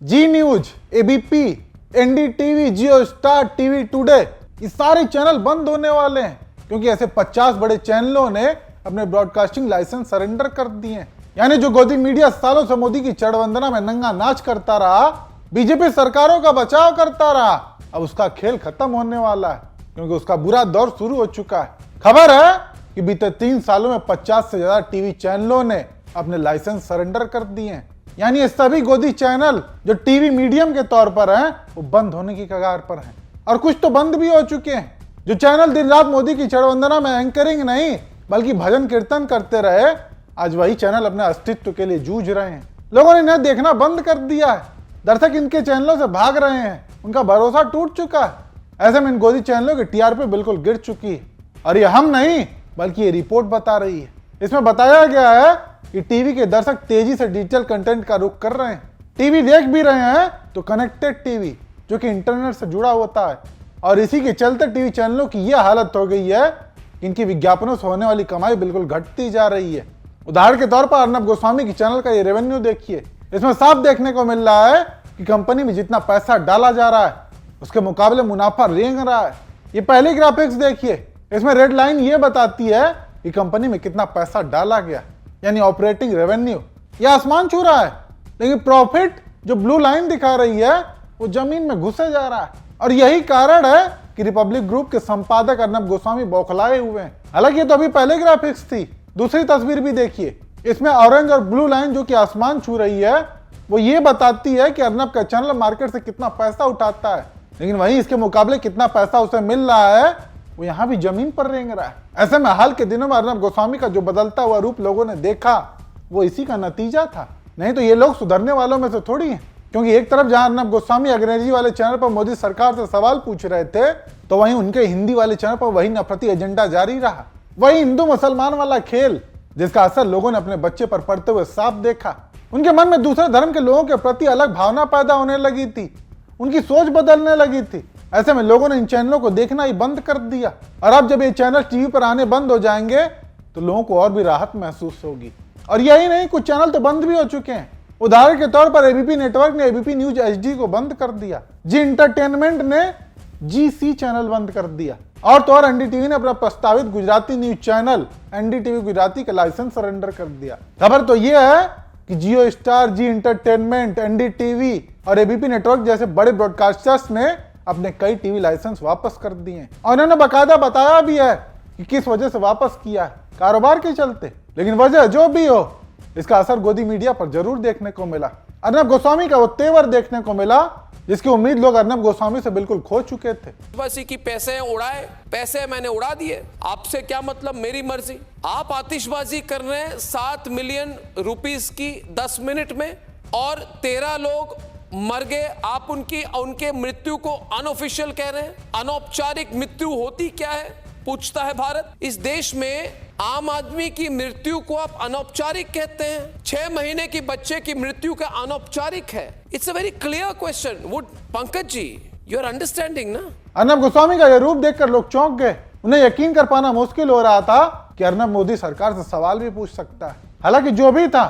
जी news, ABP, NDTV, जियो star, TV today, ये सारे channel बंद होने वाले हैं क्योंकि ऐसे 50 बड़े चैनलों ने अपने ब्रॉडकास्टिंग लाइसेंस सरेंडर कर दिए हैं। यानी जो गोदी मीडिया सालों से मोदी की चढ़वंदना में नंगा नाच करता रहा, बीजेपी सरकारों का बचाव करता रहा, अब उसका खेल खत्म होने वाला है क्योंकि उसका बुरा दौर शुरू हो चुका है। खबर है कि बीते 3 सालों में 50 से ज्यादा टीवी चैनलों ने अपने लाइसेंस सरेंडर कर दिए हैं। यानी ये सभी गोदी चैनल जो टीवी मीडियम के तौर पर हैं, वो बंद होने की कगार पर हैं और कुछ तो बंद भी हो चुके हैं। जो चैनल दिन रात मोदी की चढ़वंदना में एंकरिंग नहीं बल्कि भजन कीर्तन करते रहे, आज वही चैनल अपने अस्तित्व के लिए जूझ रहे हैं। लोगों ने इन्हें देखना बंद कर दिया है, दर्शक इनके चैनलों से भाग रहे हैं, उनका भरोसा टूट चुका है। ऐसे में इन गोदी चैनलों की टीआरपी बिल्कुल गिर चुकी है और ये हम नहीं बल्कि ये रिपोर्ट बता रही है। इसमें बताया गया है कि टीवी के दर्शक तेजी से डिजिटल कंटेंट का रुख कर रहे हैं। टीवी देख भी रहे हैं तो कनेक्टेड टीवी जो कि इंटरनेट से जुड़ा होता है, और इसी के चलते टीवी चैनलों की यह हालत हो गई है कि इनकी विज्ञापनों से होने वाली कमाई बिल्कुल घटती जा रही है। उदाहरण के तौर पर अर्नब गोस्वामी की चैनल का ये रेवेन्यू देखिए। इसमें साफ देखने को मिल रहा है कि कंपनी में जितना पैसा डाला जा रहा है उसके मुकाबले मुनाफा रेंग रहा है। ये पहली ग्राफिक्स देखिए, इसमें रेड लाइन ये बताती है कि कंपनी में कितना पैसा डाला गया, यानी ऑपरेटिंग रेवेन्यू, यह आसमान छू रहा है, लेकिन प्रॉफिट जो ब्लू लाइन दिखा रही है वो जमीन में घुसे जा रहा है। और यही कारण है कि रिपब्लिक ग्रुप के संपादक अर्नब गोस्वामी बौखलाए हुए हैं। हालांकि ये तो अभी पहले ग्राफिक्स थी। दूसरी तस्वीर भी देखिए, इसमें ऑरेंज और ब्लू लाइन जो कि आसमान छू रही है वो ये बताती है कि अर्नब का चैनल मार्केट से कितना पैसा उठाता है, लेकिन वहीं इसके मुकाबले कितना पैसा उसे मिल रहा है वो यहाँ भी जमीन पर रेंग रहा है। ऐसे में हाल के दिनों में अर्नब गोस्वामी का जो बदलता हुआ रूप लोगों ने देखा वो इसी का नतीजा था। नहीं तो ये लोग सुधरने वालों में से थोड़ी हैं, क्योंकि एक तरफ जहां अर्नब गोस्वामी अंग्रेजी वाले चैनल पर मोदी सरकार से सवाल पूछ रहे थे, तो वहीं उनके हिंदी वाले चैनल पर वही नफरती एजेंडा जारी रहा। वही हिंदू मुसलमान वाला खेल जिसका असर लोगों ने अपने बच्चे पर पड़ते हुए साफ देखा। उनके मन में दूसरे धर्म के लोगों के प्रति अलग भावना पैदा होने लगी थी, उनकी सोच बदलने लगी थी। ऐसे में लोगों ने इन चैनलों को देखना ही बंद कर दिया, और अब जब ये चैनल टीवी पर आने बंद हो जाएंगे तो लोगों को और भी राहत महसूस होगी। और यही नहीं, कुछ चैनल तो बंद भी हो चुके हैं। उदाहरण के तौर पर एबीपी नेटवर्क ने एबीपी न्यूज एचडी को बंद कर दिया, जी इंटरटेनमेंट ने जीसी चैनल बंद कर दिया, और तो और एनडीटीवी ने अपना प्रस्तावित Gujarati news channel NDTV Gujarati का लाइसेंस सरेंडर कर दिया। खबर तो यह है कि जियो स्टार, जी इंटरटेनमेंट, एनडीटीवी और एबीपी नेटवर्क जैसे बड़े ब्रॉडकास्टर्स ने अपने कई टीवी लाइसेंस वापस कर दिए हैं, और उन्होंने बाकायदा बताया भी है कि किस वजह से वापस किया है, कारोबार के चलते। लेकिन वजह जो भी हो, इसका असर गोदी मीडिया पर जरूर देखने को मिला। अर्नब गोस्वामी का वो तेवर देखने को मिला जिसकी उम्मीद लोग अर्नब गोस्वामी से बिल्कुल खो चुके थे। आतिशबाजी की पैसे उड़ाए, पैसे मैंने उड़ा दिए, आपसे क्या मतलब, मेरी मर्जी। आप आतिशबाजी कर रहे हैं 7 मिलियन रुपीस की 10 मिनट में, और 13 लोग मर गए। आप उनके मृत्यु को अनऑफिशियल कह रहे हैं। अनौपचारिक मृत्यु होती क्या है, पूछता है भारत। इस देश में आम आदमी की मृत्यु को आप अनौपचारिक कहते हैं। 6 महीने की बच्चे की मृत्यु का अनौपचारिक है। It's a very clear question. Would Pankaj ji, you are understanding ना? अर्नब गोस्वामी का यह रूप देखकर लोग चौंक गए। उन्हें यकीन कर पाना मुश्किल हो रहा था कि अर्नब मोदी सरकार से सवाल भी पूछ सकता है। हालांकि जो भी था,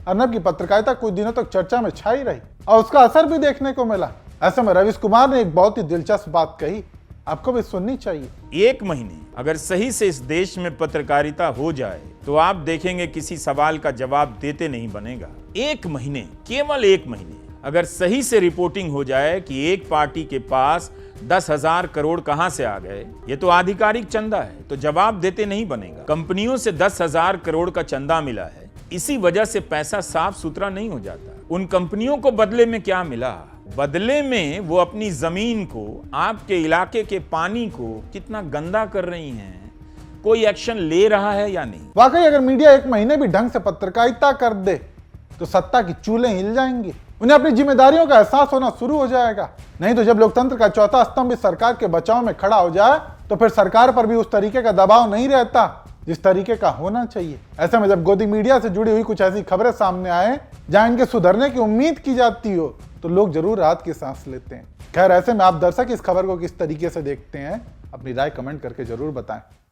अर्नब की पत्रकारिता कुछ दिनों तक चर्चा में छाई रही और उसका असर भी देखने को मिला। ऐसे में रवीश कुमार ने एक बहुत ही दिलचस्प बात कही, आपको भी सुननी चाहिए। 1 महीने अगर सही से इस देश में पत्रकारिता हो जाए तो आप देखेंगे किसी सवाल का जवाब देते नहीं बनेगा। 1 महीने, केवल 1 महीने अगर सही से रिपोर्टिंग हो जाए कि एक पार्टी के पास 10,000 करोड़ कहां से आ गए, ये तो आधिकारिक चंदा है, तो जवाब देते नहीं बनेगा। कंपनियों से 10,000 करोड़ का चंदा मिला है, इसी वजह से पैसा साफ सुथरा नहीं हो जाता। उन कंपनियों को बदले में क्या मिला? बदले में वो अपनी जमीन को, आपके इलाके के पानी को कितना गंदा कर रही हैं। कोई एक्शन ले रहा है या नहीं? वाकई अगर मीडिया 1 महीने भी ढंग से पत्रकारिता कर दे तो सत्ता की चूल्हे हिल जाएंगी, उन्हें अपनी जिम्मेदारियों का एहसास होना शुरू हो जाएगा। नहीं तो जब लोकतंत्र का चौथा स्तंभ इस सरकार के बचाव में खड़ा हो जाए तो फिर सरकार पर भी उस तरीके का दबाव नहीं रहता जिस तरीके का होना चाहिए। ऐसे में जब गोदी मीडिया से जुड़ी हुई कुछ ऐसी खबरें सामने आए जहां इनके सुधरने की उम्मीद की जाती हो, तो लोग जरूर राहत की सांस लेते हैं। खैर, ऐसे में आप दर्शक इस खबर को किस तरीके से देखते हैं, अपनी राय कमेंट करके जरूर बताएं।